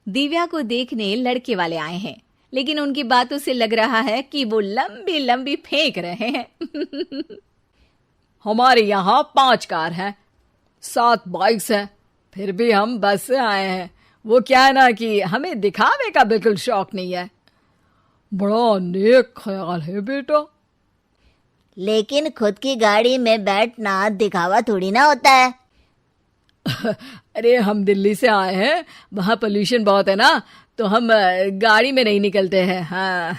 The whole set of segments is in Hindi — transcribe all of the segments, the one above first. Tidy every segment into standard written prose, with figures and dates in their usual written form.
दिव्या को देखने लड़के वाले आए हैं, लेकिन उनकी बातों से लग रहा है कि वो लंबी लंबी फेंक रहे हैं। हमारे यहाँ 5 कार हैं, 7 बाइक्स हैं, फिर भी हम बस से आए हैं। वो क्या है ना कि हमें दिखावे का बिल्कुल शौक नहीं है। बड़ा नेक ख्याल है बेटा। लेकिन खुद की गाड़ी में बैठना दिखावा थोड़ी ना होता है। अरे हम दिल्ली से आए हैं, वहाँ पोल्यूशन बहुत है ना, तो हम गाड़ी में नहीं निकलते हैं। हाँ,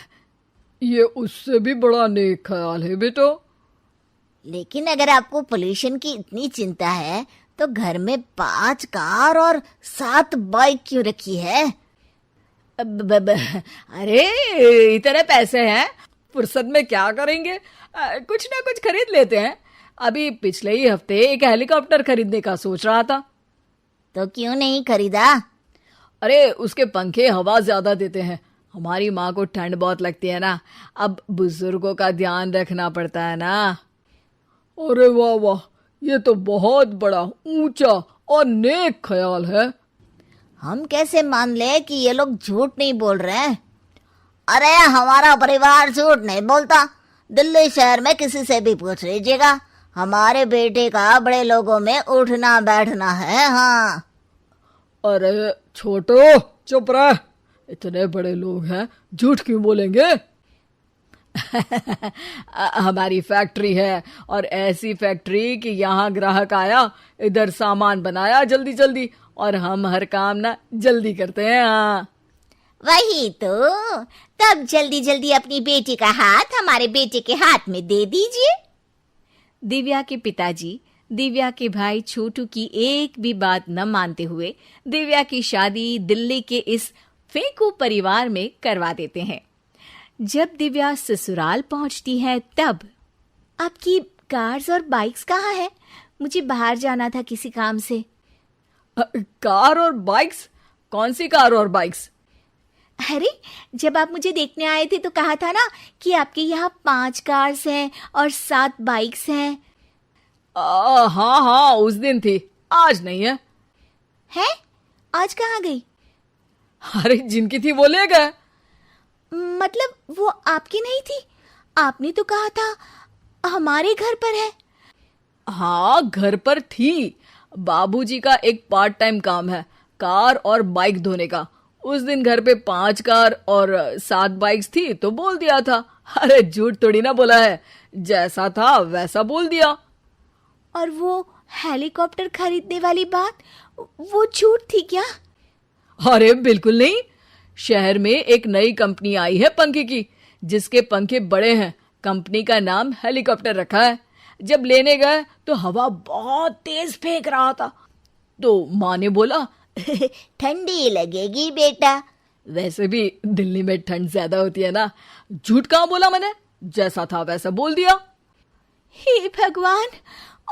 ये उससे भी बड़ा नेक ख्याल है बेटा। लेकिन अगर आपको पोल्यूशन की इतनी चिंता है तो घर में 5 कार और 7 बाइक क्यों रखी है? अरे इतने पैसे हैं, फुर्सत में क्या करेंगे, कुछ ना कुछ खरीद लेते हैं। अभी पिछले ही हफ्ते एक हेलीकॉप्टर खरीदने का सोच रहा था। तो क्यों नहीं खरीदा? अरे उसके पंखे हवा ज्यादा देते हैं, हमारी माँ को ठंड बहुत लगती है ना, अब बुजुर्गों का ध्यान रखना पड़ता है ना। अरे वाह वाह, ये तो बहुत बड़ा ऊंचा और नेक ख्याल है। हम कैसे मान ले कि ये लोग झूठ नहीं बोल रहे हैं? अरे हमारा परिवार झूठ नहीं बोलता। दिल्ली शहर में किसी से भी पूछ लीजिएगा, हमारे बेटे का बड़े लोगों में उठना बैठना है। हाँ। अरे छोटो चुप रह, इतने बड़े लोग हैं, झूठ क्यों बोलेंगे? हमारी फैक्ट्री है, और ऐसी फैक्ट्री कि यहाँ ग्राहक आया, इधर सामान बनाया जल्दी जल्दी, और हम हर काम ना जल्दी करते हैं। हाँ वही तो, तब जल्दी जल्दी अपनी बेटी का हाथ हमारे बेटे के हाथ में दे दीजिए। दिव्या के पिताजी दिव्या के भाई छोटू की एक भी बात न मानते हुए दिव्या की शादी दिल्ली के इस फेंकू परिवार में करवा देते हैं। जब दिव्या ससुराल पहुंचती है तब, आपकी कार्स और बाइक्स कहाँ है? मुझे बाहर जाना था किसी काम से। कार और बाइक्स? कौन सी कार और बाइक्स? अरे जब आप मुझे देखने आए थे तो कहा था ना कि आपके यहाँ 5 कार्स हैं और 7 बाइक्स हैं। हाँ हाँ, उस दिन थी, आज नहीं है। है? आज कहाँ गई? अरे जिनकी थी वो ले गए। मतलब वो आपकी नहीं थी? आपने तो कहा था हमारे घर पर है। हाँ घर पर थी, बाबूजी का एक पार्ट टाइम काम है, कार और बाइक धोने का। उस दिन घर पे 5 कार और 7 बाइक्स थी तो बोल दिया था। अरे झूठ थोड़ी ना बोला है, जैसा था वैसा बोल दिया। और वो हेलीकॉप्टर खरीदने वाली बात, वो झूठ थी क्या? अरे बिल्कुल नहीं, शहर में एक नई कंपनी आई है पंखे की, जिसके पंखे बड़े हैं। कंपनी का नाम हेलीकॉप्टर रखा है। जब लेने गए तो हवा बहुत तेज फेंक रहा था, तो माँ ने बोला ठंडी लगेगी बेटा। वैसे भी दिल्ली में ठंड ज्यादा होती है ना। झूठ कहाँ बोला मैंने, जैसा था वैसा बोल दिया। हे भगवान!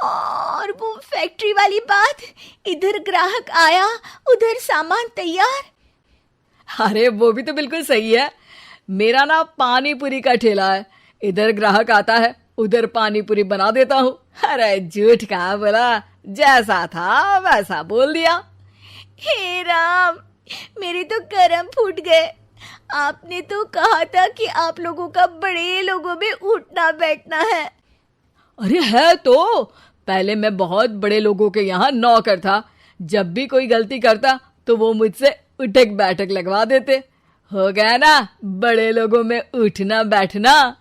और वो फैक्ट्री वाली बात, इधर ग्राहक आया उधर सामान तैयार। अरे वो भी तो बिल्कुल सही है। मेरा ना पानी पूरी का ठेला है, इधर ग्राहक आता है उधर पानी पूरी बना देता हूँ। अरे झूठ कहाँ बोला, जैसा था वैसा बोल दिया। हे राम, मेरे तो कर्म फूट गए। आपने तो कहा था कि आप लोगों का बड़े लोगों में उठना बैठना है। अरे है तो, पहले मैं बहुत बड़े लोगों के यहाँ नौकर था। जब भी कोई गलती करता तो वो मुझसे उठक बैठक लगवा देते। हो गया ना बड़े लोगों में उठना बैठना।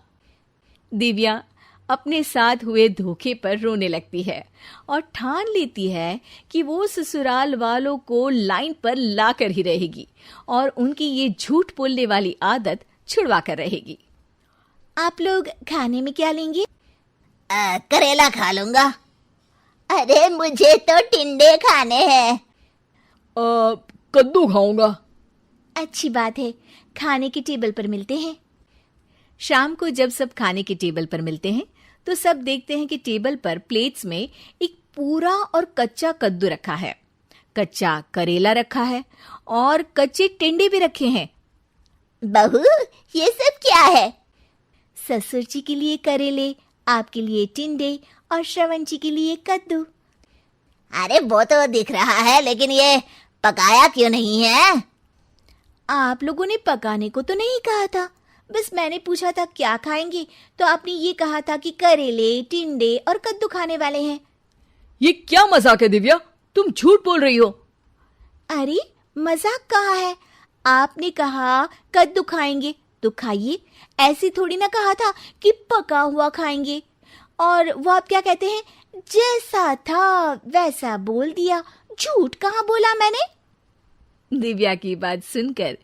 दिव्या अपने साथ हुए धोखे पर रोने लगती है और ठान लेती है कि वो ससुराल वालों को लाइन पर लाकर ही रहेगी और उनकी ये झूठ बोलने वाली आदत छुड़वा कर रहेगी। आप लोग खाने में क्या लेंगे? करेला खा लूंगा। अरे मुझे तो टिंडे खाने हैं। कद्दू खाऊंगा। अच्छी बात है, खाने के टेबल पर मिलते हैं। शाम को जब सब खाने के टेबल पर मिलते हैं तो सब देखते हैं कि टेबल पर प्लेट्स में एक पूरा और कच्चा कद्दू रखा है, कच्चा करेला रखा है और कच्चे टिंडे भी रखे हैं। बहू, ये सब क्या है? ससुर जी के लिए करेले, आपके लिए टिंडे और श्रवण जी के लिए कद्दू। अरे वो तो दिख रहा है, लेकिन ये पकाया क्यों नहीं है? आप लोगों ने पकाने को तो नहीं कहा था, बस मैंने पूछा था क्या खाएंगे, तो आपने ये कहा था कि करेले, टिंडे और कद्दू खाने वाले हैं। ये क्या मजाक है दिव्या, तुम झूठ बोल रही हो। अरे मजाक कहाँ है, आपने कहा कद्दू खाएंगे तो खाइए, ऐसे थोड़ी ना कहा था कि पका हुआ खाएंगे। और वो आप क्या कहते हैं, जैसा था वैसा बोल दिया, झूठ कहाँ बोला मैंने। दिव्या की बात सुनकर,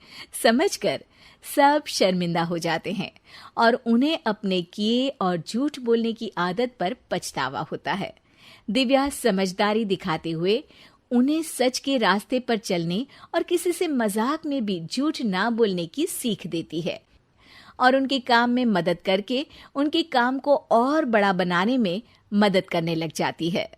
समझकर सब शर्मिंदा हो जाते हैं और उन्हें अपने किए और झूठ बोलने की आदत पर पछतावा होता है। दिव्या समझदारी दिखाते हुए उन्हें सच के रास्ते पर चलने और किसी से मजाक में भी झूठ ना बोलने की सीख देती है और उनके काम में मदद करके उनके काम को और बड़ा बनाने में मदद करने लग जाती है।